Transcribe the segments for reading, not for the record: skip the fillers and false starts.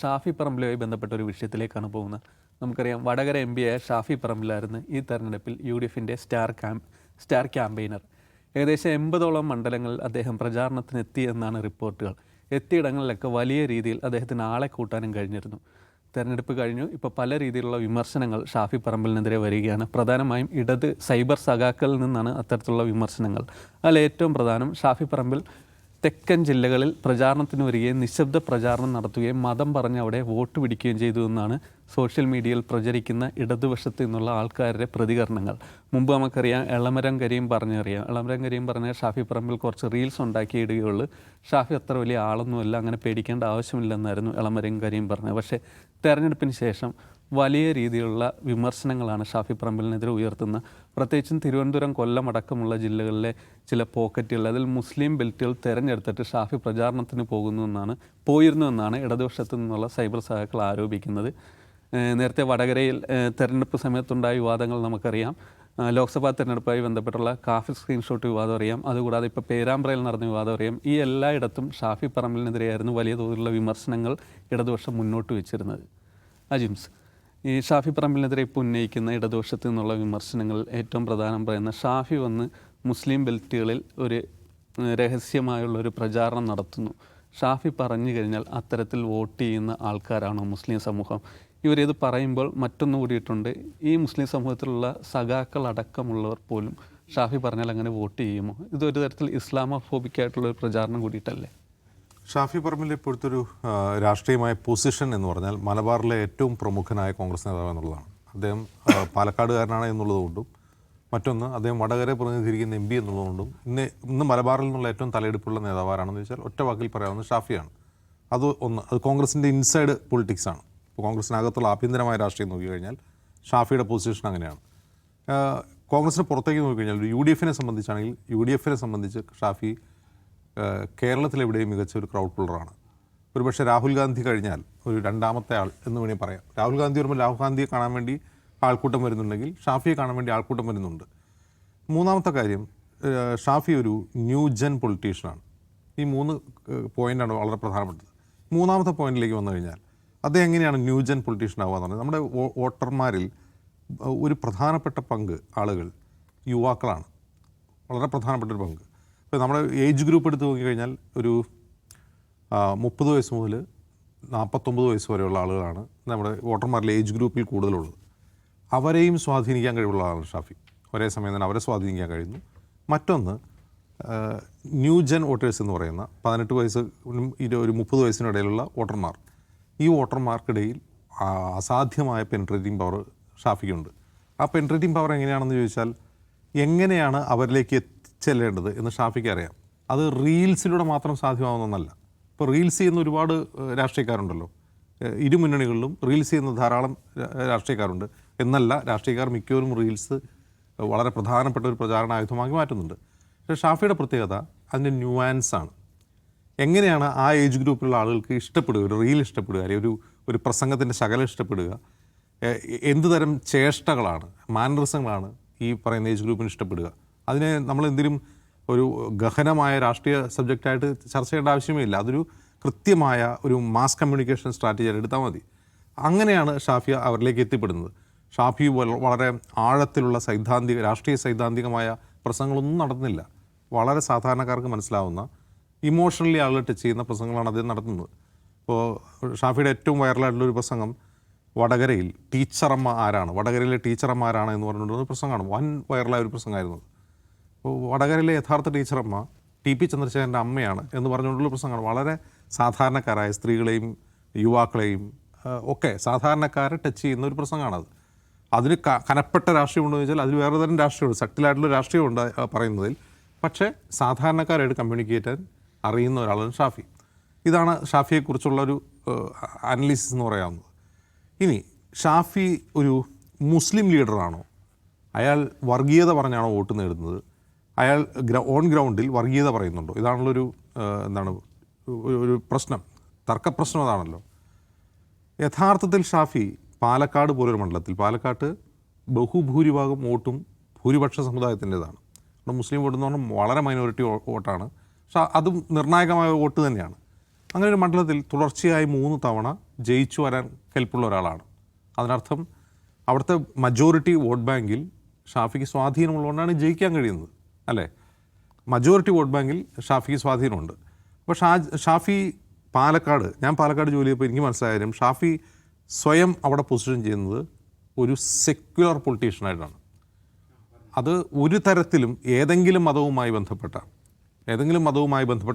ഷാഫി പറമ്പിലുമായി ബന്ധപ്പെട്ട ഒരു വിഷയത്തിലേക്കാണ് പോകുന്നത്. നമുക്കറിയാം വടകര എം പിയായ ഷാഫി പറമ്പിലായിരുന്നു ഈ തെരഞ്ഞെടുപ്പിൽ UDFിൻ്റെ സ്റ്റാർ ക്യാമ്പയിനർ. ഏകദേശം 80ഓളം മണ്ഡലങ്ങളിൽ അദ്ദേഹം പ്രചാരണത്തിനെത്തി എന്നാണ് റിപ്പോർട്ടുകൾ. എത്തിയിടങ്ങളിലൊക്കെ വലിയ രീതിയിൽ അദ്ദേഹത്തിന് ആളെ കൂട്ടാനും കഴിഞ്ഞിരുന്നു. തെരഞ്ഞെടുപ്പ് കഴിഞ്ഞു. ഇപ്പോൾ പല രീതിയിലുള്ള വിമർശനങ്ങൾ ഷാഫി പറമ്പിലിനെതിരെ വരികയാണ്. പ്രധാനമായും ഇടത് സൈബർ സഖാക്കളിൽ നിന്നാണ് അത്തരത്തിലുള്ള വിമർശനങ്ങൾ. അതിൽ ഏറ്റവും പ്രധാനം ഷാഫി പറമ്പിൽ തെക്കൻ ജില്ലകളിൽ പ്രചാരണത്തിന് വരികയും നിശബ്ദ പ്രചാരണം നടത്തുകയും മതം പറഞ്ഞ് അവിടെ വോട്ട് പിടിക്കുകയും ചെയ്തു എന്നാണ് സോഷ്യൽ മീഡിയയിൽ പ്രചരിക്കുന്ന ഇടതുപക്ഷത്ത് നിന്നുള്ള ആൾക്കാരുടെ പ്രതികരണങ്ങൾ. മുമ്പ് നമുക്കറിയാം എളമരം കരീം പറഞ്ഞ ഷാഫി പറമ്പിൽ കുറച്ച് റീൽസ് ഉണ്ടാക്കിയിടുകയുള്ളൂ, ഷാഫി അത്ര വലിയ ആളൊന്നുമല്ല, അങ്ങനെ പേടിക്കേണ്ട ആവശ്യമില്ലെന്നായിരുന്നു എളമരം കരീം പറഞ്ഞത്. പക്ഷേ തെരഞ്ഞെടുപ്പിന് ശേഷം വലിയ രീതിയിലുള്ള വിമർശനങ്ങളാണ് ഷാഫി പറമ്പിലിനെതിരെ ഉയർത്തുന്നത്. പ്രത്യേകിച്ചും തിരുവനന്തപുരം, കൊല്ലം അടക്കമുള്ള ജില്ലകളിലെ ചില പോക്കറ്റുകൾ, അതിൽ മുസ്ലിം ബെൽറ്റുകൾ തിരഞ്ഞെടുത്തിട്ട് ഷാഫി പ്രചാരണത്തിന് പോയിരുന്നു എന്നാണ് ഇടതുപക്ഷത്തു നിന്നുള്ള സൈബർ സഹാക്കൾ ആരോപിക്കുന്നത്. നേരത്തെ വടകരയിൽ തെരഞ്ഞെടുപ്പ് സമയത്തുണ്ടായ വിവാദങ്ങൾ നമുക്കറിയാം. ലോക്സഭാ തെരഞ്ഞെടുപ്പുമായി ബന്ധപ്പെട്ടുള്ള കാഫി സ്ക്രീൻഷോട്ട് വിവാദം അറിയാം. അതുകൂടാതെ ഇപ്പോൾ പേരാമ്പ്രയിൽ നടന്ന വിവാദം അറിയാം. ഈ എല്ലായിടത്തും ഷാഫി പറമ്പിലിനെതിരെയായിരുന്നു വലിയ തോതിലുള്ള വിമർശനങ്ങൾ ഇടതുപക്ഷം മുന്നോട്ട് വെച്ചിരുന്നത്. അജിംസ്, ഈ ഷാഫി പറമ്പിലിനെതിരെ ഇപ്പോൾ ഉന്നയിക്കുന്ന ഇടതുപക്ഷത്തു നിന്നുള്ള വിമർശനങ്ങളിൽ ഏറ്റവും പ്രധാനം പറയുന്ന ഷാഫി വന്ന് മുസ്ലിം ബെൽറ്റുകളിൽ ഒരു രഹസ്യമായുള്ളൊരു പ്രചാരണം നടത്തുന്നു. ഷാഫി പറഞ്ഞു കഴിഞ്ഞാൽ അത്തരത്തിൽ വോട്ട് ചെയ്യുന്ന ആൾക്കാരാണോ മുസ്ലിം സമൂഹം? ഇവരിത് പറയുമ്പോൾ മറ്റൊന്നു കൂടിയിട്ടുണ്ട്. ഈ മുസ്ലിം സമൂഹത്തിലുള്ള സഖാക്കൾ അടക്കമുള്ളവർ പോലും ഷാഫി പറഞ്ഞാൽ അങ്ങനെ വോട്ട് ചെയ്യുമോ? ഇതൊരു തരത്തിൽ ഇസ്ലാമോഫോബിക്കായിട്ടുള്ളൊരു പ്രചാരണം കൂടിയിട്ടല്ലേ? ഷാഫി പറമ്പിൽ ഇപ്പോഴത്തെ ഒരു രാഷ്ട്രീയമായ പൊസിഷൻ എന്ന് പറഞ്ഞാൽ മലബാറിലെ ഏറ്റവും പ്രമുഖനായ കോൺഗ്രസ് നേതാവ് എന്നുള്ളതാണ്. അദ്ദേഹം പാലക്കാടുകാരനാണ് എന്നുള്ളതുകൊണ്ടും മറ്റൊന്ന് അദ്ദേഹം വടകര പ്രതിനിധീകരിക്കുന്ന MP എന്നുള്ളതുകൊണ്ടും ഇന്ന് മലബാറിൽ നിന്നുള്ള ഏറ്റവും തലയെടുപ്പുള്ള നേതാവാണെന്ന് വെച്ചാൽ ഒറ്റ വാക്കിൽ പറയാവുന്നത് ഷാഫിയാണ്. അത് കോൺഗ്രസിൻ്റെ ഇൻസൈഡ് പൊളിറ്റിക്സാണ്. ഇപ്പോൾ കോൺഗ്രസിനകത്തുള്ള ആഭ്യന്തരമായ രാഷ്ട്രീയം നോക്കിക്കഴിഞ്ഞാൽ ഷാഫിയുടെ പൊസിഷൻ അങ്ങനെയാണ്. കോൺഗ്രസിന് പുറത്തേക്ക് നോക്കിക്കഴിഞ്ഞാൽ UDFിനെ സംബന്ധിച്ച് ഷാഫി കേരളത്തിലെവിടെയും മികച്ച ഒരു ക്രൗഡ് പുള്ളറാണ്. ഒരുപക്ഷെ രാഹുൽ ഗാന്ധി കഴിഞ്ഞാൽ ഒരു രണ്ടാമത്തെ ആൾ എന്ന് വേണമെങ്കിൽ പറയാം. രാഹുൽ ഗാന്ധി വരുമ്പോൾ രാഹുൽ ഗാന്ധിയെ കാണാൻ വേണ്ടി ആൾക്കൂട്ടം വരുന്നുണ്ടെങ്കിൽ ഷാഫിയെ കാണാൻ വേണ്ടി ആൾക്കൂട്ടം വരുന്നുണ്ട്. മൂന്നാമത്തെ കാര്യം, ഷാഫി ഒരു ന്യൂ ജെൻ പൊളിറ്റീഷ്യനാണ്. ഈ 3 പോയിൻ്റാണ് വളരെ പ്രധാനപ്പെട്ടത്. മൂന്നാമത്തെ പോയിന്റിലേക്ക് വന്നു കഴിഞ്ഞാൽ അദ്ദേഹം എങ്ങനെയാണ് ന്യൂ ജെൻ പൊളിറ്റീഷ്യൻ ആവുക എന്ന് പറഞ്ഞാൽ, നമ്മുടെ വോട്ടർമാരിൽ ഒരു പ്രധാനപ്പെട്ട പങ്ക് ആളുകൾ യുവാക്കളാണ്. വളരെ പ്രധാനപ്പെട്ടൊരു പങ്ക്. ഇപ്പോൾ നമ്മുടെ ഏജ് ഗ്രൂപ്പ് എടുത്ത് നോക്കിക്കഴിഞ്ഞാൽ ഒരു 30 വയസ്സ് മുതൽ 49 വയസ്സ് വരെയുള്ള ആളുകളാണ് നമ്മുടെ വോട്ടർമാരിലെ ഏജ് ഗ്രൂപ്പിൽ കൂടുതലുള്ളത്. അവരെയും സ്വാധീനിക്കാൻ കഴിവുള്ള ആളാണ് ഷാഫി. ഒരേ സമയം തന്നെ അവരെ സ്വാധീനിക്കാൻ കഴിയുന്നു. മറ്റൊന്ന്, ന്യൂ ജെൻ വോട്ടേഴ്സ് എന്ന് പറയുന്ന 18 വയസ്സിനും ഒരു 30 വയസ്സിനിടയിലുള്ള വോട്ടർമാർ, ഈ വോട്ടർമാർക്കിടയിൽ അസാധ്യമായ പെനിട്രേറ്റിംഗ് പവർ ഷാഫിക്കുണ്ട്. ആ പെനിട്രേറ്റിംഗ് പവർ എങ്ങനെയാണെന്ന് ചോദിച്ചാൽ, എങ്ങനെയാണ് അവരിലേക്ക് ചെല്ലേണ്ടത് എന്ന് ഷാഫിക്ക് അറിയാം. അത് റീൽസിലൂടെ മാത്രം സാധ്യമാവുന്നതല്ല. ഇപ്പോൾ റീൽസ് ചെയ്യുന്ന ഒരുപാട് രാഷ്ട്രീയക്കാരുണ്ടല്ലോ. ഇരുമുന്നണികളിലും റീൽസ് ചെയ്യുന്ന ധാരാളം രാഷ്ട്രീയക്കാരുണ്ട്. എന്നല്ല, രാഷ്ട്രീയക്കാർ മിക്കവരും റീൽസ് വളരെ പ്രധാനപ്പെട്ട ഒരു പ്രചാരണ ആയുധമാക്കി മാറ്റുന്നുണ്ട്. പക്ഷേ ഷാഫിയുടെ പ്രത്യേകത അതിൻ്റെ ന്യൂവാൻസാണ്. എങ്ങനെയാണ് ആ ഏജ് ഗ്രൂപ്പിലുള്ള ആളുകൾക്ക് ഇഷ്ടപ്പെടുക, ഒരു റീൽ ഇഷ്ടപ്പെടുക, അല്ലെങ്കിൽ ഒരു പ്രസംഗത്തിൻ്റെ ശകലം ഇഷ്ടപ്പെടുക, എന്ത് തരം ചേഷ്ടകളാണ്, മാനറിസങ്ങളാണ് ഈ പറയുന്ന ഏജ് ഗ്രൂപ്പിന് ഇഷ്ടപ്പെടുക, അതിനെ നമ്മൾ എന്തിനും ഒരു ഗഹനമായ രാഷ്ട്രീയ സബ്ജക്റ്റായിട്ട് ചർച്ച ചെയ്യേണ്ട ആവശ്യമേ ഇല്ല. അതൊരു കൃത്യമായ ഒരു മാസ് കമ്മ്യൂണിക്കേഷൻ സ്ട്രാറ്റജിയായിട്ട് എടുത്താൽ മതി. അങ്ങനെയാണ് ഷാഫി അവരിലേക്ക് എത്തിപ്പെടുന്നത്. ഷാഫി വളരെ ആഴത്തിലുള്ള രാഷ്ട്രീയ സൈദ്ധാന്തികമായ പ്രസംഗങ്ങളൊന്നും നടത്തുന്നില്ല. വളരെ സാധാരണക്കാർക്ക് മനസ്സിലാവുന്ന, ഇമോഷണലി ആളുകൾ ടച്ച് ചെയ്യുന്ന പ്രസംഗങ്ങളാണ് അദ്ദേഹം നടത്തുന്നത്. ഇപ്പോൾ ഷാഫിയുടെ ഏറ്റവും വൈറലായിട്ടുള്ളൊരു പ്രസംഗം വടകരയിൽ വടകരയിലെ ടീച്ചറമ്മ ആരാണ് എന്ന് പറഞ്ഞിട്ടുള്ള പ്രസംഗമാണ്. വൻ വൈറലായ ഒരു പ്രസംഗമായിരുന്നു. അപ്പോൾ വടകരയിലെ യഥാർത്ഥ ടീച്ചറമ്മ TP ചന്ദ്രശേഖരൻ്റെ അമ്മയാണ് എന്ന് പറഞ്ഞുകൊണ്ടുള്ള പ്രസംഗമാണ്. വളരെ സാധാരണക്കാരായ സ്ത്രീകളെയും യുവാക്കളെയും ഒക്കെ സാധാരണക്കാരെ ടച്ച് ചെയ്യുന്ന ഒരു പ്രസംഗമാണത്. അതിന് കനപ്പെട്ട രാഷ്ട്രീയമുണ്ടോ എന്ന് ചോദിച്ചാൽ അതിൽ വേറെ തരം രാഷ്ട്രീയമുണ്ട്, സട്ടിലായിട്ടുള്ള രാഷ്ട്രീയമുണ്ട് പറയുന്നതിൽ. പക്ഷേ സാധാരണക്കാരായിട്ട് കമ്മ്യൂണിക്കേറ്റ് ചെയ്യാൻ അറിയുന്ന ഒരാളാണ് ഷാഫി. ഇതാണ് ഷാഫിയെക്കുറിച്ചുള്ള ഒരു അനലിസിസ് എന്ന് പറയാവുന്നത്. ഇനി ഷാഫി ഒരു മുസ്ലിം ലീഡറാണോ? അയാൾ വർഗീയത പറഞ്ഞാണോ വോട്ട് നേടുന്നത്? അയാൾ ഓൺ ഗ്രൗണ്ടിൽ വർഗീയത പറയുന്നുണ്ടോ? ഇതാണുള്ളൊരു ഒരു പ്രശ്നം, തർക്കപ്രശ്നം അതാണല്ലോ. യഥാർത്ഥത്തിൽ ഷാഫി പാലക്കാട് പോലൊരു മണ്ഡലത്തിൽ, പാലക്കാട്ട് ബഹുഭൂരിഭാഗം വോട്ടും ഭൂരിപക്ഷ സമുദായത്തിൻ്റെതാണ്. മുസ്ലിം വോട്ട് എന്ന് പറഞ്ഞാൽ വളരെ മൈനോറിറ്റി വോട്ടാണ്. പക്ഷേ അതും നിർണായകമായ വോട്ട് തന്നെയാണ്. അങ്ങനെ ഒരു മണ്ഡലത്തിൽ തുടർച്ചയായി 3 തവണ ജയിച്ചു വരാൻ കെൽപ്പുള്ള ഒരാളാണ്. അതിനർത്ഥം അവിടുത്തെ മജോറിറ്റി വോട്ട് ബാങ്കിൽ ഷാഫിക്ക് സ്വാധീനമുള്ളതുകൊണ്ടാണ് ജയിക്കാൻ കഴിയുന്നത്, അല്ലേ? മജോറിറ്റി വോട്ട് ബാങ്കിൽ ഷാഫിക്ക് സ്വാധീനമുണ്ട്. അപ്പോൾ ഷാഫി ഞാൻ പാലക്കാട് ജോലി ചെയ്തപ്പോൾ എനിക്ക് മനസ്സിലായാലും ഷാഫി സ്വയം അവിടെ പൊസിഷൻ ചെയ്യുന്നത് ഒരു സെക്യുലർ പൊളിറ്റീഷ്യനായിട്ടാണ്. അത് ഒരു തരത്തിലും ഏതെങ്കിലും മതവുമായി ബന്ധപ്പെട്ട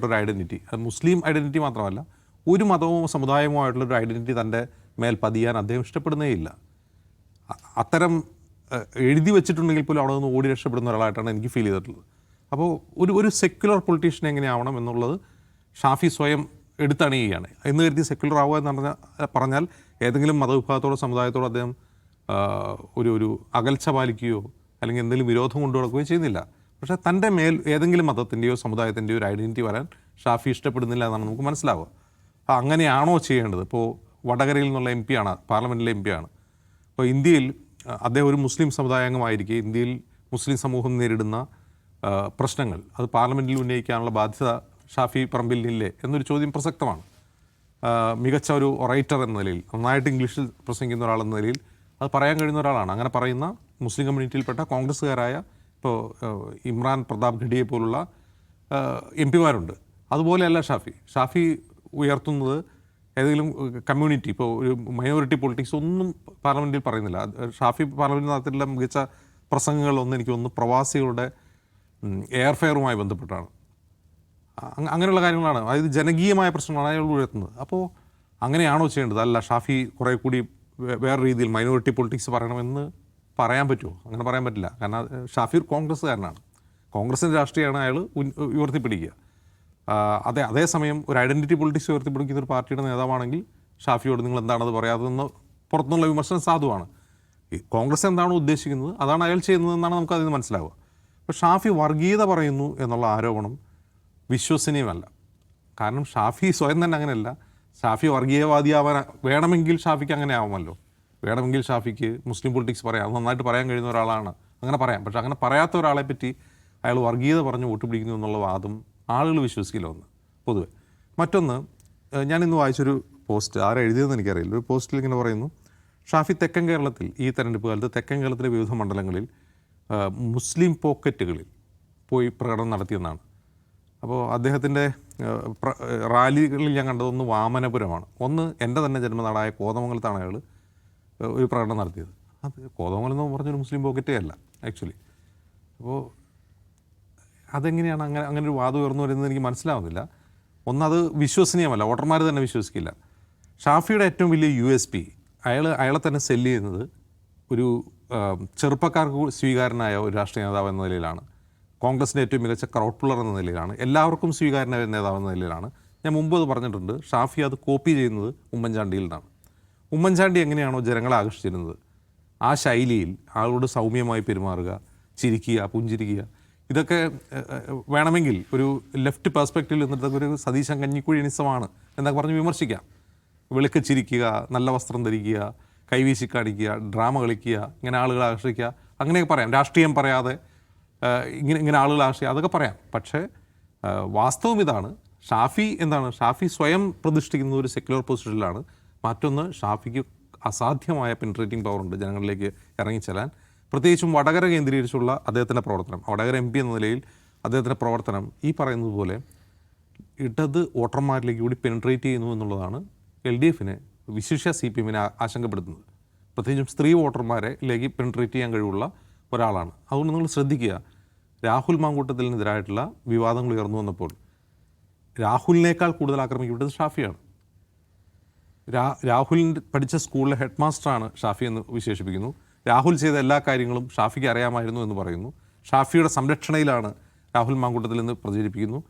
ഒരു ഐഡൻറ്റിറ്റി, അത് മുസ്ലിം ഐഡൻറ്റിറ്റി മാത്രമല്ല, ഒരു മതവും സമുദായമോ ആയിട്ടുള്ളൊരു ഐഡൻറ്റിറ്റി തൻ്റെ മേൽ പതിയാൻ അദ്ദേഹം ഇഷ്ടപ്പെടുന്നേയില്ല. അത്തരം എഴുതി വെച്ചിട്ടുണ്ടെങ്കിൽ പോലും അവിടെ നിന്ന് ഓടി രക്ഷപ്പെടുന്ന ഒരാളായിട്ടാണ് എനിക്ക് ഫീൽ ചെയ്തിട്ടുള്ളത്. അപ്പോൾ ഒരു സെക്യുലർ പൊളിറ്റീഷ്യൻ എങ്ങനെയാവണം എന്നുള്ളത് ഷാഫി സ്വയം എടുത്തണിയുകയാണ്. എന്ന് കരുതി സെക്യുലർ ആവുക എന്ന് പറഞ്ഞാൽ ഏതെങ്കിലും മതവിഭാഗത്തോടോ സമുദായത്തോടോ അദ്ദേഹം ഒരു അകൽച്ച പാലിക്കുകയോ അല്ലെങ്കിൽ എന്തെങ്കിലും വിരോധം കൊണ്ടുനടക്കുകയോ ചെയ്യുന്നില്ല. പക്ഷേ തൻ്റെ മേൽ ഏതെങ്കിലും മതത്തിൻ്റെയോ സമുദായത്തിൻ്റെയോ ഒരു ഐഡൻറ്റിറ്റി വരാൻ ഷാഫി ഇഷ്ടപ്പെടുന്നില്ല എന്നാണ് നമുക്ക് മനസ്സിലാവുക. അപ്പോൾ അങ്ങനെയാണോ ചെയ്യേണ്ടത്? ഇപ്പോൾ വടകരയിൽ നിന്നുള്ള MP ആണ്, പാർലമെൻറ്റിലെ MP ആണ്. അപ്പോൾ ഇന്ത്യയിൽ അദ്ദേഹം ഒരു മുസ്ലിം സമുദായാംഗമായിരിക്കെ ഇന്ത്യയിൽ മുസ്ലിം സമൂഹം നേരിടുന്ന പ്രശ്നങ്ങൾ അത് പാർലമെൻറ്റിൽ ഉന്നയിക്കാനുള്ള ബാധ്യത ഷാഫി പറമ്പിലില്ലേ എന്നൊരു ചോദ്യം പ്രസക്തമാണ്. മികച്ച ഒരു ഒറേറ്റർ എന്ന നിലയിൽ, നന്നായിട്ട് ഇംഗ്ലീഷിൽ പ്രസംഗിക്കുന്ന ഒരാളെന്ന നിലയിൽ അത് പറയാൻ കഴിയുന്ന ഒരാളാണ്. അങ്ങനെ പറയുന്ന മുസ്ലിം കമ്മ്യൂണിറ്റിയിൽപ്പെട്ട കോൺഗ്രസ്സുകാരായ ഇപ്പോൾ ഇമ്രാൻ പ്രതാപ് ഘഡിയെ പോലുള്ള MP മാരുണ്ട്. അതുപോലെയല്ല ഷാഫി ഉയർത്തുന്നത് ഏതെങ്കിലും കമ്മ്യൂണിറ്റി, ഇപ്പോൾ ഒരു മൈനോറിറ്റി പൊളിറ്റിക്സ് ഒന്നും പാർലമെൻറ്റിൽ പറയുന്നില്ല. ഷാഫി പാർലമെൻറ്റിൽ നടത്തിയിട്ടുള്ള മികച്ച പ്രസംഗങ്ങളൊന്നും എനിക്ക് തോന്നുന്നു പ്രവാസികളുടെ എയർഫെയറുമായി ബന്ധപ്പെട്ടാണ്. അങ്ങനെയുള്ള കാര്യങ്ങളാണ്, അതായത് ജനകീയമായ പ്രശ്നങ്ങളാണ് അയാൾ ഉയർത്തുന്നത്. അപ്പോൾ അങ്ങനെയാണോ ചെയ്യേണ്ടത്? അല്ല, ഷാഫി കുറേ കൂടി വേറെ രീതിയിൽ മൈനോറിറ്റി പൊളിറ്റിക്സ് പറയണമെന്ന് പറയാൻ പറ്റുമോ? അങ്ങനെ പറയാൻ പറ്റില്ല. കാരണം ഷാഫി ഒരു കോൺഗ്രസ്സുകാരനാണ്, കോൺഗ്രസിൻ്റെ രാഷ്ട്രീയമാണ് അയാൾ ഉയർത്തിപ്പിടിക്കുക. അതേസമയം ഒരു ഐഡൻറ്റിറ്റി പൊളിറ്റിക്സ് ഉയർത്തിപ്പിടിക്കുന്ന ഒരു പാർട്ടിയുടെ നേതാവാണെങ്കിൽ ഷാഫിയോട് നിങ്ങൾ എന്താണത് പറയാത്തതെന്ന് പുറത്തുനിന്നുള്ള വിമർശനം സാധുവാണ്. ഈ കോൺഗ്രസ് എന്താണോ ഉദ്ദേശിക്കുന്നത് അതാണ് അയാൾ ചെയ്യുന്നതെന്നാണ് നമുക്ക് അതിൽ നിന്ന് മനസ്സിലാവുക. അപ്പോൾ ഷാഫി വർഗീയത പറയുന്നു എന്നുള്ള ആരോപണം വിശ്വസനീയമല്ല. കാരണം ഷാഫി സ്വയം തന്നെ അങ്ങനെയല്ല. ഷാഫി വർഗീയവാദിയാവാൻ വേണമെങ്കിൽ ഷാഫിക്ക് അങ്ങനെ ആവുമല്ലോ. വേണമെങ്കിൽ ഷാഫിക്ക് മുസ്ലിം പൊളിറ്റിക്സ് പറയാം, അത് നന്നായിട്ട് പറയാൻ കഴിയുന്ന ഒരാളാണ്, അങ്ങനെ പറയാം. പക്ഷേ അങ്ങനെ പറയാത്ത ഒരാളെ പറ്റി അയാൾ വർഗീയത പറഞ്ഞ് വോട്ട് പിടിക്കുന്നു എന്നുള്ള വാദം ആളുകൾ വിശ്വസിക്കില്ല, ഒന്ന് പൊതുവെ. മറ്റൊന്ന്, ഞാനിന്ന് വായിച്ചൊരു പോസ്റ്റ്, ആരെഴുതിയതെന്ന് എനിക്കറിയില്ല. ഒരു പോസ്റ്റിൽ ഇങ്ങനെ പറയുന്നു, ഷാഫി തെക്കൻ കേരളത്തിൽ ഈ തെരഞ്ഞെടുപ്പ് കാലത്ത് തെക്കൻ കേരളത്തിലെ വിവിധ മണ്ഡലങ്ങളിൽ മുസ്ലിം പോക്കറ്റുകളിൽ പോയി പ്രകടനം നടത്തിയെന്നാണ്. അപ്പോൾ അദ്ദേഹത്തിൻ്റെ റാലികളിൽ ഞാൻ കണ്ടതൊന്ന് വാമനപുരമാണ്, ഒന്ന് എൻ്റെ തന്നെ ജന്മനാടായ കോതമംഗലത്താണ് അയാൾ ഒരു പ്രകടനം നടത്തിയത്. അത് കോതമംഗലം എന്ന് പറഞ്ഞൊരു മുസ്ലിം പോക്കറ്റേ അല്ല ആക്ച്വലി. അപ്പോൾ അതെങ്ങനെയാണ് അങ്ങനെ ഒരു വാദം ഉയർന്നു വരുന്നത് എനിക്ക് മനസ്സിലാവുന്നില്ല. ഒന്നത് വിശ്വസനീയമല്ല, വോട്ടർമാർ തന്നെ വിശ്വസിക്കില്ല. ഷാഫിയുടെ ഏറ്റവും വലിയ USP അയാളെ തന്നെ സെല്ല് ചെയ്യുന്നത് ഒരു ചെറുപ്പക്കാർക്ക് സ്വീകാരനായ ഒരു രാഷ്ട്രീയ നേതാവ് എന്ന നിലയിലാണ്, കോൺഗ്രസിൻ്റെ ഏറ്റവും മികച്ച ക്രൗഡ് പുള്ളർ എന്ന നിലയിലാണ്, എല്ലാവർക്കും സ്വീകാരനായ നേതാവ് എന്ന നിലയിലാണ്. ഞാൻ മുമ്പ് അത് പറഞ്ഞിട്ടുണ്ട്. ഷാഫി അത് കോപ്പി ചെയ്യുന്നത് ഉമ്മൻചാണ്ടിയിൽ നിന്നാണ്. ഉമ്മൻചാണ്ടി എങ്ങനെയാണോ ജനങ്ങളെ ആകർഷിച്ചിരുന്നത് ആ ശൈലിയിൽ ആളോട് സൗമ്യമായി പെരുമാറുക, ചിരിക്കുക, പുഞ്ചിരിക്കുക, ഇതൊക്കെ വേണമെങ്കിൽ ഒരു ലെഫ്റ്റ് പെർസ്പെക്റ്റീവിൽ നിന്നിട്ട് ഒരു സതീശൻ കഞ്ഞിക്കുഴി നിസമാണ് എന്നൊക്കെ പറഞ്ഞ് വിമർശിക്കാം. വെളുക്കെ ചിരിക്കുക, നല്ല വസ്ത്രം ധരിക്കുക, കൈവീശി കാണിക്കുക, ഡ്രാമ കളിക്കുക, ഇങ്ങനെ ആളുകളെ ആകർഷിക്കുക, അങ്ങനെയൊക്കെ പറയാം. രാഷ്ട്രീയം പറയാതെ ഇങ്ങനെ ആളുകളെ ആകർഷിക്കുക, അതൊക്കെ പറയാം. പക്ഷേ വാസ്തവം ഇതാണ്, ഷാഫി സ്വയം പ്രതിഷ്ഠിക്കുന്ന ഒരു സെക്യുലർ പൊസിഷനിലാണ്. മറ്റൊന്ന്, ഷാഫിക്ക് അസാധ്യമായ പെനിട്രേറ്റിംഗ് പവറുണ്ട് ജനങ്ങളിലേക്ക് ഇറങ്ങിച്ചെല്ലാൻ. പ്രത്യേകിച്ചും വടകര കേന്ദ്രീകരിച്ചുള്ള അദ്ദേഹത്തിൻ്റെ പ്രവർത്തനം, വടകര MP എന്ന നിലയിൽ അദ്ദേഹത്തിൻ്റെ പ്രവർത്തനം ഈ പറയുന്നത് പോലെ ഇടത് വോട്ടർമാരിലേക്ക് കൂടി പെനിട്രേറ്റ് ചെയ്യുന്നു എന്നുള്ളതാണ് LDFനെ, വിശിഷ്യ CPM-നെ ആശങ്കപ്പെടുത്തുന്നത്. പ്രത്യേകിച്ചും സ്ത്രീ വോട്ടർമാരിലേക്ക് പെനിട്രേറ്റ് ചെയ്യാൻ കഴിവുള്ള ഒരാളാണ്. അതുകൊണ്ട് നിങ്ങൾ ശ്രദ്ധിക്കുക, രാഹുൽ മാങ്കൂട്ടത്തിനെതിരായിട്ടുള്ള വിവാദങ്ങൾ ഉയർന്നു വന്നപ്പോൾ രാഹുലിനേക്കാൾ കൂടുതൽ ആക്രമിക്കപ്പെട്ടത് ഷാഫിയാണ്. രാഹുൽ പഠിച്ച സ്കൂളിലെ ഹെഡ് മാസ്റ്ററാണ് ഷാഫി എന്ന് വിശേഷിപ്പിക്കുന്നു. രാഹുൽ ചെയ്ത എല്ലാ കാര്യങ്ങളും ഷാഫിക്ക് അറിയാമായിരുന്നു എന്ന് പറയുന്നു. ഷാഫിയുടെ സംരക്ഷണയിലാണ് രാഹുൽ മാങ്കൂട്ടത്തിൽ നിന്ന് പ്രചരിപ്പിക്കുന്നു.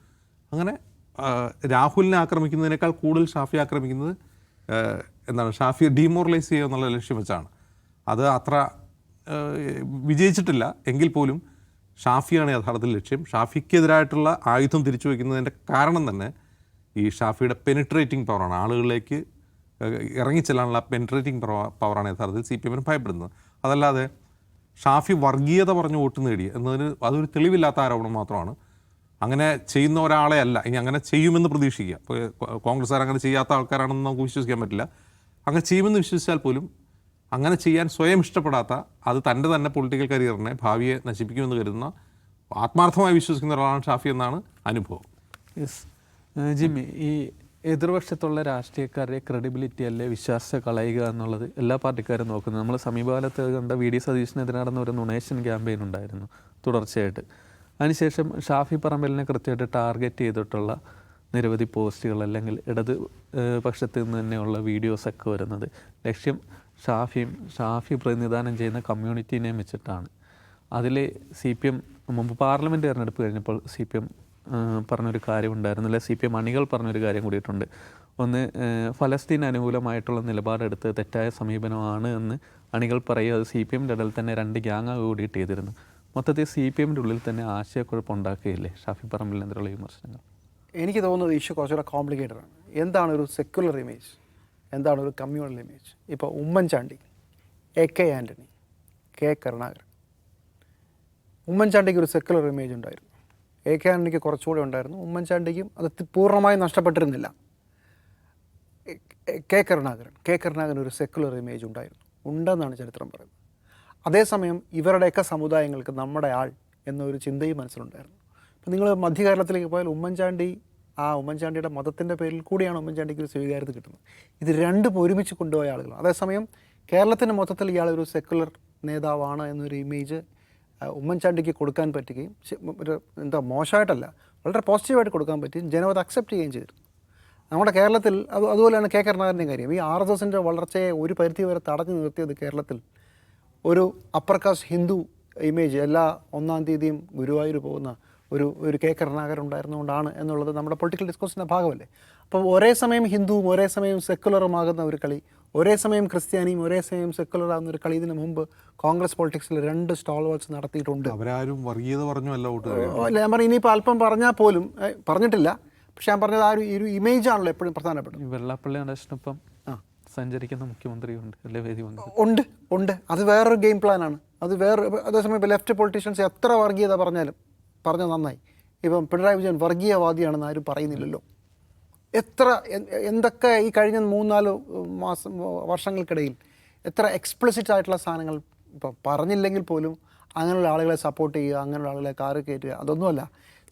അങ്ങനെ രാഹുലിനെ ആക്രമിക്കുന്നതിനേക്കാൾ കൂടുതൽ ഷാഫി ആക്രമിക്കുന്നത് ഷാഫിയെ ഡീമോറലൈസ് ചെയ്യുക എന്നുള്ള ലക്ഷ്യം വെച്ചാണ്. അത് അത്ര വിജയിച്ചിട്ടില്ല എങ്കിൽ പോലും ഷാഫിയാണ് യഥാർത്ഥത്തിൽ ലക്ഷ്യം. ഷാഫിക്കെതിരായിട്ടുള്ള ആയുധം തിരിച്ചു വയ്ക്കുന്നതിൻ്റെ കാരണം തന്നെ ഈ ഷാഫിയുടെ പെനിട്രേറ്റിംഗ് പവറാണ്. ആളുകളിലേക്ക് ഇറങ്ങിച്ചെല്ലാനുള്ള പെനിട്രേറ്റിംഗ് പവറാണ് യഥാർത്ഥത്തിൽ CPM-ന് ഭയപ്പെടുന്നത്. അതല്ലാതെ ഷാഫി വർഗീയത പറഞ്ഞ് വോട്ട് നേടി എന്നതിന് അതൊരു തെളിവില്ലാത്ത ആരോപണം മാത്രമാണ്. അങ്ങനെ ചെയ്യുന്ന ഒരാളെ അല്ല, ഇനി അങ്ങനെ ചെയ്യുമെന്ന് പ്രതീക്ഷിക്കുക. ഇപ്പോൾ കോൺഗ്രസ്സുകാർ അങ്ങനെ ചെയ്യാത്ത ആൾക്കാരാണെന്ന് നമുക്ക് വിശ്വസിക്കാൻ പറ്റില്ല. അങ്ങനെ ചെയ്യുമെന്ന് വിശ്വസിച്ചാൽ പോലും അങ്ങനെ ചെയ്യാൻ സ്വയം ഇഷ്ടപ്പെടാത്ത, അത് തൻ്റെ തന്നെ പൊളിറ്റിക്കൽ കരിയറിനെ, ഭാവിയെ നശിപ്പിക്കുമെന്ന് കരുതുന്ന, ആത്മാർത്ഥമായി വിശ്വസിക്കുന്ന ഒരാളാണ് ഷാഫി എന്നാണ് അനുഭവം. യെസ് ജിമ്മി, ഈ എതിർപക്ഷത്തുള്ള രാഷ്ട്രീയക്കാരുടെ ക്രെഡിബിലിറ്റി അല്ലേ വിശ്വാസത്തെ കളയുക എന്നുള്ളത് എല്ലാ പാർട്ടിക്കാരും നോക്കുന്നത്. നമ്മൾ സമീപകാലത്ത് കണ്ട വി.ഡി. സതീശനെതിരെ നടന്ന ഒരു നൊണേഷൻ ക്യാമ്പയിൻ ഉണ്ടായിരുന്നു തുടർച്ചയായിട്ട്. അതിനുശേഷം ഷാഫി പറമ്പലിനെ കൃത്യമായിട്ട് ടാർഗറ്റ് ചെയ്തിട്ടുള്ള നിരവധി പോസ്റ്റുകൾ അല്ലെങ്കിൽ ഇടത് പക്ഷത്ത് നിന്ന് തന്നെയുള്ള വീഡിയോസൊക്കെ വരുന്നത് ലക്ഷ്യം ഷാഫി പ്രതിനിധാനം ചെയ്യുന്ന കമ്മ്യൂണിറ്റീനെയും വെച്ചിട്ടാണ്. അതിൽ CPM മുമ്പ് പാർലമെൻറ്റ് തിരഞ്ഞെടുപ്പ് കഴിഞ്ഞപ്പോൾ CPM പറഞ്ഞൊരു കാര്യം ഉണ്ടായിരുന്നു, അല്ലെ CPM അണികൾ പറഞ്ഞൊരു കാര്യം കൂടിയിട്ടുണ്ട്. ഒന്ന്, ഫലസ്തീൻ അനുകൂലമായിട്ടുള്ള നിലപാടെടുത്ത് തെറ്റായ സമീപനമാണ് എന്ന് അണികൾ പറയുക. അത് CPMൻ്റെ ഇടയിൽ തന്നെ 2 ഗ്യാങ് കൂടിയിട്ട് ചെയ്തിരുന്നു. മൊത്തത്തിൽ CPMൻ്റെ ഉള്ളിൽ തന്നെ ആശയക്കുഴപ്പമുണ്ടാക്കുകയില്ലേ ഷാഫി പറമ്പലിനെതിരെയുള്ള വിമർശനങ്ങൾ? എനിക്ക് തോന്നുന്നത് ഇഷ്യൂ കുറച്ചുകൂടെ കോംപ്ലിക്കേറ്റഡ് ആണ്. എന്താണ് ഒരു സെക്യുലർ ഇമേജ്, എന്താണ് ഒരു കമ്മ്യൂണൽ ഇമേജ്? ഇപ്പോൾ ഉമ്മൻചാണ്ടി, AK ആൻ്റണി, K കരുണാകരൻ. ഉമ്മൻചാണ്ടിക്ക് ഒരു സെക്യുലർ ഇമേജ് ഉണ്ടായിരുന്നു, AK ആൻ്റണിക്ക് കുറച്ചുകൂടെ ഉണ്ടായിരുന്നു. ഉമ്മൻചാണ്ടിക്കും അത് പൂർണ്ണമായും നഷ്ടപ്പെട്ടിരുന്നില്ല. K കരുണാകരൻ ഒരു സെക്യുലർ ഇമേജ് ഉണ്ടെന്നാണ് ചരിത്രം പറയുന്നത്. അതേസമയം ഇവരുടെയൊക്കെ സമുദായങ്ങൾക്ക് നമ്മുടെ ആൾ എന്നൊരു ചിന്തയും മനസ്സിലുണ്ടായിരുന്നു. അപ്പോൾ നിങ്ങൾ മധ്യകേരളത്തിലേക്ക് പോയാൽ ഉമ്മൻചാണ്ടിയുടെ മതത്തിൻ്റെ പേരിൽ കൂടിയാണ് ഉമ്മൻചാണ്ടിക്ക് ഒരു സ്വീകാര്യത കിട്ടുന്നത്. ഇത് രണ്ടും ഒരുമിച്ച് കൊണ്ടുപോയ ആളുകളാണ്. അതേസമയം കേരളത്തിൻ്റെ മൊത്തത്തിൽ ഇയാളൊരു സെക്യുലർ നേതാവാണ് എന്നൊരു ഇമേജ് ഉമ്മൻചാണ്ടിക്ക് കൊടുക്കാൻ പറ്റുകയും ഒരു മോശമായിട്ടല്ല, വളരെ പോസിറ്റീവായിട്ട് കൊടുക്കാൻ പറ്റുകയും ജനം അത് അക്സെപ്റ്റ് ചെയ്യുകയും ചെയ്തിരുന്നു. നമ്മുടെ കേരളത്തിൽ അതുപോലെയാണ് K കരുണാകരൻ്റെ കാര്യം. ഈ RSSൻ്റെ വളർച്ചയെ ഒരു പരിധി വരെ തടഞ്ഞു നിർത്തിയത് കേരളത്തിൽ ഒരു അപ്പർ കാസ്റ്റ് ഹിന്ദു ഇമേജ്, എല്ലാ 1-ാം തീയതിയും ഗുരുവായൂർ പോകുന്ന ഒരു K കരുണാകരൻ ഉണ്ടായിരുന്നുകൊണ്ടാണ് എന്നുള്ളത് നമ്മുടെ പൊളിറ്റിക്കൽ ഡിസ്കോഴ്സിൻ്റെ ഭാഗമല്ലേ. അപ്പോൾ ഒരേ സമയം ഹിന്ദുവും ഒരേ സമയം സെക്കുലറുമാകുന്ന ഒരു കളി, ഒരേ സമയം ക്രിസ്ത്യാനിയും ഒരേ സമയം സെക്കുലറാകുന്ന ഒരു കളി ഇതിന് മുമ്പ് കോൺഗ്രസ് പൊളിറ്റിക്സിൽ 2 സ്റ്റാൾവേർഡ്സ് നടത്തിയിട്ടുണ്ട്. അവരാരും വർഗീയത പറഞ്ഞു അല്ല വോട്ട്. അല്ല, ഞാൻ പറഞ്ഞു ഇനിയിപ്പോൾ അല്പം പറഞ്ഞാൽ പോലും പറഞ്ഞിട്ടില്ല, പക്ഷെ ഞാൻ പറഞ്ഞത് ആ ഒരു ഇമേജ് ആണല്ലോ എപ്പോഴും പ്രധാനപ്പെട്ടത്. വെള്ളാപ്പള്ളി നടേശനൊപ്പം സഞ്ചരിക്കുന്ന മുഖ്യമന്ത്രിയുണ്ട്, അല്ലേ വേദി ഉണ്ട്. അത് വേറൊരു ഗെയിം പ്ലാനാണ്. അത് അതേസമയം ഇപ്പോൾ ലെഫ്റ്റ് പൊളിറ്റീഷ്യൻസ് എത്ര വർഗീയത പറഞ്ഞാൽ നന്നായി. ഇപ്പം പിണറായി വിജയൻ വർഗീയവാദിയാണെന്ന് ആരും പറയുന്നില്ലല്ലോ. എന്തൊക്കെ ഈ കഴിഞ്ഞ 3-4 വർഷങ്ങൾക്കിടയിൽ എത്ര എക്സ്പ്ലിസിറ്റ് ആയിട്ടുള്ള സാധനങ്ങൾ ഇപ്പം പറഞ്ഞില്ലെങ്കിൽ പോലും അങ്ങനെയുള്ള ആളുകളെ സപ്പോർട്ട് ചെയ്യുക, അങ്ങനെയുള്ള ആളുകളെ കാറ് കയറ്റുക, അതൊന്നുമല്ല.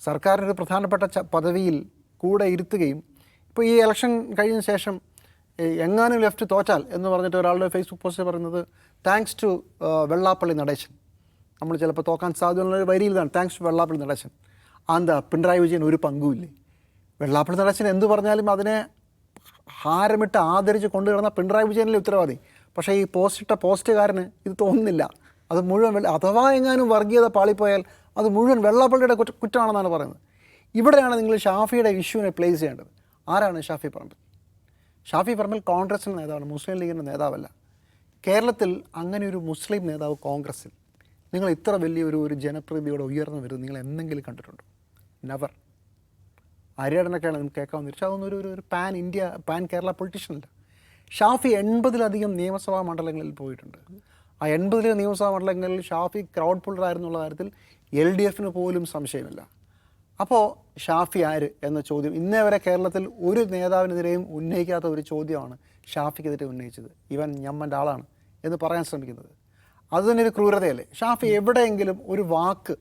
സർക്കാരിനൊരു പ്രധാനപ്പെട്ട പദവിയിൽ കൂടെ ഇരുത്തുകയും ഇപ്പോൾ ഈ ഇലക്ഷൻ കഴിഞ്ഞ ശേഷം എങ്ങാനും ലെഫ്റ്റ് തോറ്റാൽ എന്ന് പറഞ്ഞിട്ട് ഒരാളുടെ ഫേസ്ബുക്ക് പോസ്റ്റ് പറയുന്നത് താങ്ക്സ് ടു വെള്ളാപ്പള്ളി നടേശൻ. നമ്മൾ ചിലപ്പോൾ തോക്കാൻ സാധ്യതയുള്ള വരിയിൽ ഇതാണ്, താങ്ക്സ് ടു വെള്ളാപ്പള്ളി നടേശൻ. എന്താ പിണറായി വിജയൻ ഒരു പങ്കുമില്ലേ? വെള്ളാപ്പള്ളി നടേശൻ എന്ത് പറഞ്ഞാലും അതിനെ ഹാരമിട്ട് ആദരിച്ച് കൊണ്ടുകിടന്ന പിണറായി വിജയനിലെ ഉത്തരവാദി. പക്ഷേ ഈ പോസ്റ്റുകാരന് ഇത് തോന്നുന്നില്ല. അത് മുഴുവൻ അഥവാ എങ്ങാനും വർഗീയത പാളിപ്പോയാൽ അത് മുഴുവൻ വെള്ളാപ്പള്ളിയുടെ കുറ്റമാണെന്നാണ് പറയുന്നത്. ഇവിടെയാണ് നിങ്ങൾ ഷാഫിയുടെ ഇഷ്യൂവിനെ പ്ലേസ് ചെയ്യേണ്ടത്. ആരാണ് ഷാഫി പറമ്പിൽ? ഷാഫി പറമ്പിൽ കോൺഗ്രസിൻ്റെ നേതാവാണ്, മുസ്ലിം ലീഗിൻ്റെ നേതാവല്ല. കേരളത്തിൽ അങ്ങനെ ഒരു മുസ്ലിം നേതാവ് കോൺഗ്രസിൽ നിങ്ങൾ ഇത്ര വലിയൊരു ജനപ്രീതിയോടെ ഉയർന്നു വരുന്നത് നിങ്ങൾ എന്തെങ്കിലും കണ്ടിട്ടുണ്ടോ? നെവർ. ആര്യാടനൊക്കെയാണ് നമുക്ക് കേൾക്കാമെന്ന് വെച്ചാൽ അതൊന്നും ഒരു പാൻ കേരള പൊളിറ്റീഷ്യനല്ല. ഷാഫി 80-ലധികം നിയമസഭാ മണ്ഡലങ്ങളിൽ പോയിട്ടുണ്ട്. ആ 80 നിയമസഭാ മണ്ഡലങ്ങളിൽ ഷാഫി ക്രൗഡ് പുള്ളറായിരുന്നുള്ള കാര്യത്തിൽ LDFന് പോലും സംശയമില്ല. അപ്പോൾ ഷാഫി ആര് എന്ന ചോദ്യം ഇന്നേ വരെ കേരളത്തിൽ ഒരു നേതാവിനെതിരെയും ഉന്നയിക്കാത്ത ഒരു ചോദ്യമാണ് ഷാഫിക്കെതിരെ ഉന്നയിച്ചത്. ഇവൻ ഞമ്മൻ്റെ ആളാണ് എന്ന് പറയാൻ ശ്രമിക്കുന്നത്. അതുതന്നെ ഒരു ക്രൂരതയല്ലേ? ഷാഫി എവിടെയെങ്കിലും ഒരു വാക്ക്,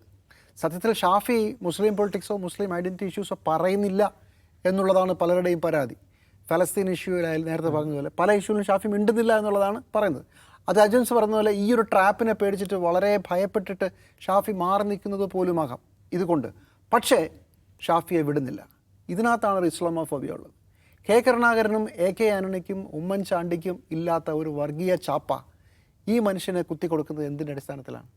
സത്യത്തിൽ ഷാഫി മുസ്ലിം പൊളിറ്റിക്സോ മുസ്ലിം ഐഡൻറ്റിറ്റി ഇഷ്യൂസോ പറയുന്നില്ല എന്നുള്ളതാണ് പലരുടെയും പരാതി. ഫലസ്തീൻ ഇഷ്യൂവിലായാലും നേരത്തെ പറഞ്ഞതുപോലെ പല ഇഷ്യൂവിലും ഷാഫി മിണ്ടുന്നില്ല എന്നുള്ളതാണ് പറയുന്നത്. അത് അജൻസ് പറഞ്ഞ പോലെ ഈ ഒരു ട്രാപ്പിനെ പേടിച്ചിട്ട് വളരെ ഭയപ്പെട്ടിട്ട് ഷാഫി മാറി നിൽക്കുന്നത് പോലുമാകാം ഇതുകൊണ്ട്. പക്ഷേ ഷാഫിയെ വിടുന്നില്ല. ഇതിനകത്താണ് ഒരു ഇസ്ലാമോഫോബിയ ഉള്ളത്. K കരുണാകരനും AK ആൻ്റണിക്കും ഉമ്മൻചാണ്ടിക്കും ഇല്ലാത്ത ഒരു വർഗീയ ചാപ്പ ഈ മനുഷ്യനെ കുത്തിക്കൊടുക്കുന്നത് എന്തിൻ്റെ അടിസ്ഥാനത്തിലാണ്?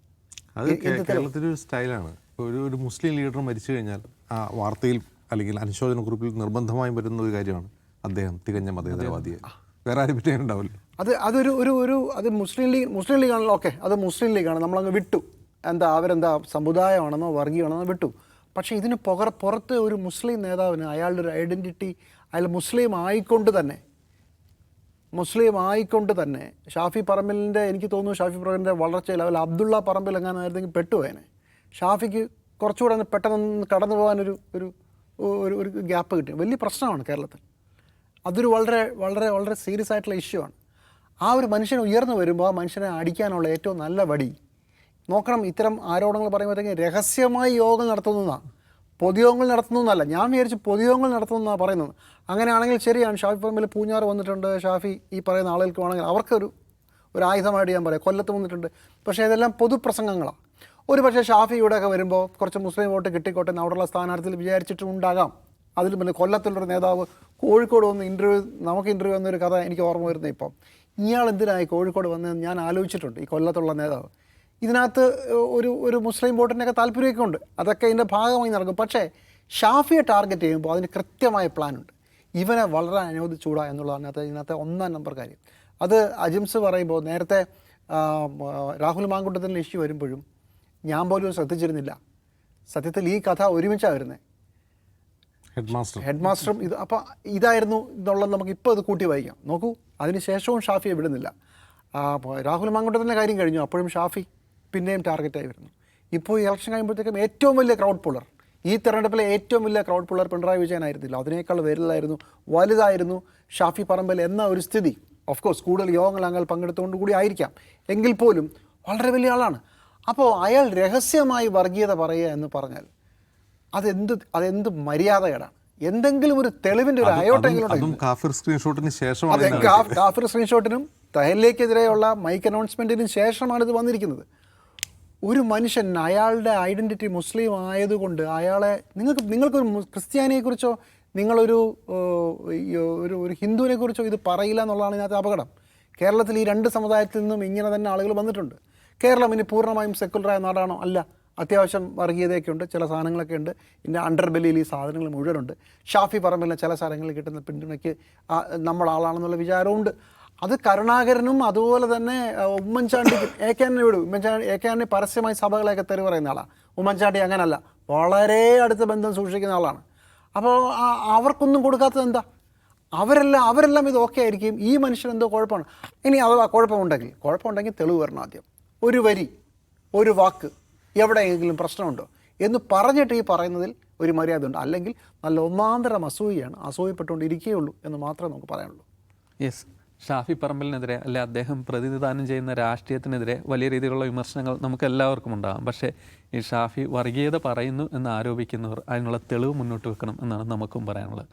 അത് കേരളത്തിലൊരു സ്റ്റൈലാണ്. ഒരു മുസ്ലിം ലീഡർ മരിച്ചു കഴിഞ്ഞാൽ ആ വാർത്തയിൽ അല്ലെങ്കിൽ അനുശോചന കുറിപ്പിൽ നിർബന്ധമായും വരുന്ന ഒരു കാര്യമാണ് അദ്ദേഹം തികഞ്ഞ മതേതരവാദിയെ. വേറെ ആരും പറ്റി ഉണ്ടാവില്ല. അത് മുസ്ലിം ലീഗാണല്ലോ. ഓക്കെ, അത് മുസ്ലിം ലീഗാണ്, നമ്മളങ്ങ് വിട്ടു. അവരെന്താ സമുദായമാണെന്നോ വർഗീയമാണെന്നോ വിട്ടു. പക്ഷേ ഇതിന് പുറത്ത് ഒരു മുസ്ലിം നേതാവിന് അയാളുടെ ഒരു ഐഡൻറ്റിറ്റി, അയാൾ മുസ്ലിം ആയിക്കൊണ്ട് തന്നെ ഷാഫി പറമ്പിലിൻ്റെ, എനിക്ക് തോന്നുന്നു ഷാഫി പറമ്പിലിൻ്റെ വളർച്ചയിൽ അവൽ അബ്ദുള്ള പറമ്പിൽ എങ്ങാനായിരുന്നെങ്കിൽ പെട്ടുപോയനെ. ഷാഫിക്ക് കുറച്ചുകൂടെ ഒന്ന് പെട്ടെന്ന് കടന്നു പോകാനൊരു ഒരു ഒരു ഒരു ഗ്യാപ്പ് കിട്ടി. വലിയ പ്രശ്നമാണ് കേരളത്തിൽ. അതൊരു വളരെ വളരെ വളരെ സീരിയസ് ആയിട്ടുള്ള ഇഷ്യൂ ആണ്. ആ ഒരു മനുഷ്യൻ ഉയർന്നു വരുമ്പോൾ ആ മനുഷ്യനെ അടിക്കാനുള്ള ഏറ്റവും നല്ല വടി നോക്കണം. ഇത്തരം ആരോപണങ്ങൾ പറയുമ്പോഴത്തേക്കും രഹസ്യമായി യോഗം നടത്തുന്നതാണ്, പൊതുയോഗങ്ങൾ നടത്തുന്നതല്ല. ഞാൻ വിചാരിച്ച് പൊതുയോഗങ്ങൾ നടത്തുന്നതാണ് പറയുന്നത്. അങ്ങനെയാണെങ്കിൽ ശരിയാണ്, ഷാഫി പറമ്പിൽ പൂഞ്ഞാറ് വന്നിട്ടുണ്ട്, ഷാഫി ഈ പറയുന്ന ആളുകൾക്ക് വേണമെങ്കിൽ അവർക്കൊരു ആയുധമായിട്ട് ഞാൻ പറയാം, കൊല്ലത്ത് വന്നിട്ടുണ്ട്. പക്ഷേ ഇതെല്ലാം പൊതുപ്രസംഗങ്ങളാണ്. ഒരു പക്ഷേ ഷാഫി ഇവിടെയൊക്കെ വരുമ്പോൾ കുറച്ച് മുസ്ലിം വോട്ട് കിട്ടിക്കോട്ടെ എന്ന് അവിടെയുള്ള സ്ഥാനാർത്ഥികൾ വിചാരിച്ചിട്ടുണ്ടാകാം. അതിലും പിന്നെ കൊല്ലത്തുള്ളൊരു നേതാവ് കോഴിക്കോട് വന്ന് നമുക്ക് ഇൻ്റർവ്യൂ വന്നൊരു കഥ എനിക്ക് ഓർമ്മ വരുന്നത്. ഇപ്പം ഇയാൾ എന്തിനായി കോഴിക്കോട് വന്നതെന്ന് ഞാൻ ആലോചിച്ചിട്ടുണ്ട്. ഈ കൊല്ലത്തുള്ള നേതാവ് ഇതിനകത്ത് ഒരു മുസ്ലിം വോട്ടിൻ്റെയൊക്കെ താല്പര്യമൊക്കെ ഉണ്ട്, അതൊക്കെ ഇതിൻ്റെ ഭാഗമായി നടക്കും. പക്ഷേ ഷാഫിയെ ടാർഗറ്റ് ചെയ്യുമ്പോൾ അതിന് കൃത്യമായ പ്ലാനുണ്ട്. ഇവനെ വളരെ അനുവദിച്ചൂടാ എന്നുള്ളതാണ് ഇതിനകത്തെ ഒന്നാം നമ്പർ കാര്യം. അത് അജിംസ് പറയുമ്പോൾ നേരത്തെ രാഹുൽ മാങ്കുട്ടത്തിൻ്റെ ഇഷ്യൂ വരുമ്പോഴും ഞാൻ പോലും ശ്രദ്ധിച്ചിരുന്നില്ല. സത്യത്തിൽ ഈ കഥ ഒരുമിച്ചാണ് വരുന്നത്, ഹെഡ് മാസ്റ്ററും ഇത്. അപ്പോൾ ഇതായിരുന്നു എന്നുള്ളത് നമുക്ക് ഇപ്പോൾ അത് കൂട്ടി വായിക്കാം. നോക്കൂ, അതിനുശേഷവും ഷാഫിയെ വിടുന്നില്ല. രാഹുൽ മാങ്കുട്ടത്തിൻ്റെ കാര്യം കഴിഞ്ഞു, അപ്പോഴും ഷാഫി പിന്നെയും ടാർഗറ്റായി വരുന്നു. ഇപ്പോൾ ഈ ഇലക്ഷൻ കഴിയുമ്പോഴത്തേക്കും ഏറ്റവും വലിയ ക്രൗഡ് പുള്ളർ, ഈ തെരഞ്ഞെടുപ്പിലെ ഏറ്റവും വലിയ ക്രൗഡ് പുള്ളർ പിണറായി വിജയനായിരുന്നില്ല, അതിനേക്കാൾ വലുതായിരുന്നു ഷാഫി പറമ്പിൽ എന്ന ഒരു സ്ഥിതി. ഓഫ് കോഴ്സ് കൂടുതൽ യോഗങ്ങൾ അങ്ങനെ പങ്കെടുത്തുകൊണ്ട് കൂടി ആയിരിക്കാം, എങ്കിൽ പോലും വളരെ വലിയ ആളാണ്. അപ്പോൾ അയാൾ രഹസ്യമായി വർഗീയത പറയുക എന്ന് പറഞ്ഞാൽ അതെന്ത് മര്യാദകേടാണ്. എന്തെങ്കിലും ഒരു തെളിവിൻ്റെ ഒരു അയോട്ടെങ്കിലും കാഫിർ സ്ക്രീൻഷോട്ടിന് ശേഷം, അതെ, കാഫിർ സ്ക്രീൻഷോട്ടിനും തഹലിലേക്കെതിരെയുള്ള മൈക്ക് അനൗൺസ്മെൻറ്റിനും ശേഷമാണ് ഇത് വന്നിരിക്കുന്നത്. ഒരു മനുഷ്യൻ അയാളുടെ ഐഡൻറ്റിറ്റി മുസ്ലിം ആയതുകൊണ്ട് അയാളെ നിങ്ങൾക്കൊരു ക്രിസ്ത്യാനിയെക്കുറിച്ചോ നിങ്ങളൊരു ഒരു ഹിന്ദുവിനെക്കുറിച്ചോ ഇത് പറയില്ല എന്നുള്ളതാണ് ഇതിനകത്ത് അപകടം. കേരളത്തിൽ ഈ രണ്ട് സമുദായത്തിൽ നിന്നും ഇങ്ങനെ തന്നെ ആളുകൾ വന്നിട്ടുണ്ട്. കേരളം ഇനി പൂർണ്ണമായും സെക്കുലറായ നാടാണോ? അല്ല, അത്യാവശ്യം വർഗീയതയൊക്കെ ഉണ്ട്, ചില സാധനങ്ങളൊക്കെ ഉണ്ട്. ഇതിൻ്റെ അണ്ടർബെല്ലിയിൽ ഈ സാധനങ്ങൾ മുഴുവനുണ്ട്. ഷാഫി പറമ്പിലെ ചില സ്ഥലങ്ങളിൽ കിട്ടുന്ന പിന്തുണയ്ക്ക് നമ്മളാളാണെന്നുള്ള വിചാരമുണ്ട്. അത് കരുണാകരനും അതുപോലെ തന്നെ ഉമ്മൻചാണ്ടിക്കും എ.കെ.ആന്റണി പരസ്യമായി സഭകളെയൊക്കെ തെറി പറയുന്ന ആളാണ്. ഉമ്മൻചാണ്ടി അങ്ങനല്ല, വളരെ അടുത്ത ബന്ധം സൂക്ഷിക്കുന്ന ആളാണ്. അപ്പോൾ അവർക്കൊന്നും കൊടുക്കാത്തത് എന്താ? അവരെല്ലാം ഇത് ഓക്കെ ആയിരിക്കും. ഈ മനുഷ്യൻ എന്തോ കുഴപ്പമാണ്. ഇനി അഥവാ കുഴപ്പമുണ്ടെങ്കിൽ തെളിവ് വരണം. ആദ്യം ഒരു വരി, ഒരു വാക്ക്, എവിടെയെങ്കിലും പ്രശ്നമുണ്ടോ എന്ന് പറഞ്ഞിട്ട് ഈ പറയുന്നതിൽ ഒരു മര്യാദ ഉണ്ട്. അല്ലെങ്കിൽ നല്ല ഒന്നാന്തരം അസൂയാണ്, അസൂയപ്പെട്ടുകൊണ്ടിരിക്കുകയുള്ളൂ എന്ന് മാത്രമേ നമുക്ക് പറയാനുള്ളൂ. യെസ്, ഷാഫി പറമ്പലിനെതിരെ അല്ലെ അദ്ദേഹം പ്രതിനിധാനം ചെയ്യുന്ന രാഷ്ട്രീയത്തിനെതിരെ വലിയ രീതിയിലുള്ള വിമർശനങ്ങൾ നമുക്ക് എല്ലാവർക്കും ഉണ്ടാകും. പക്ഷേ ഈ ഷാഫി വർഗീയത പറയുന്നു എന്ന് ആരോപിക്കുന്നവർ അതിനുള്ള തെളിവ് മുന്നോട്ട് വെക്കണം എന്നാണ് നമുക്കും പറയാനുള്ളത്.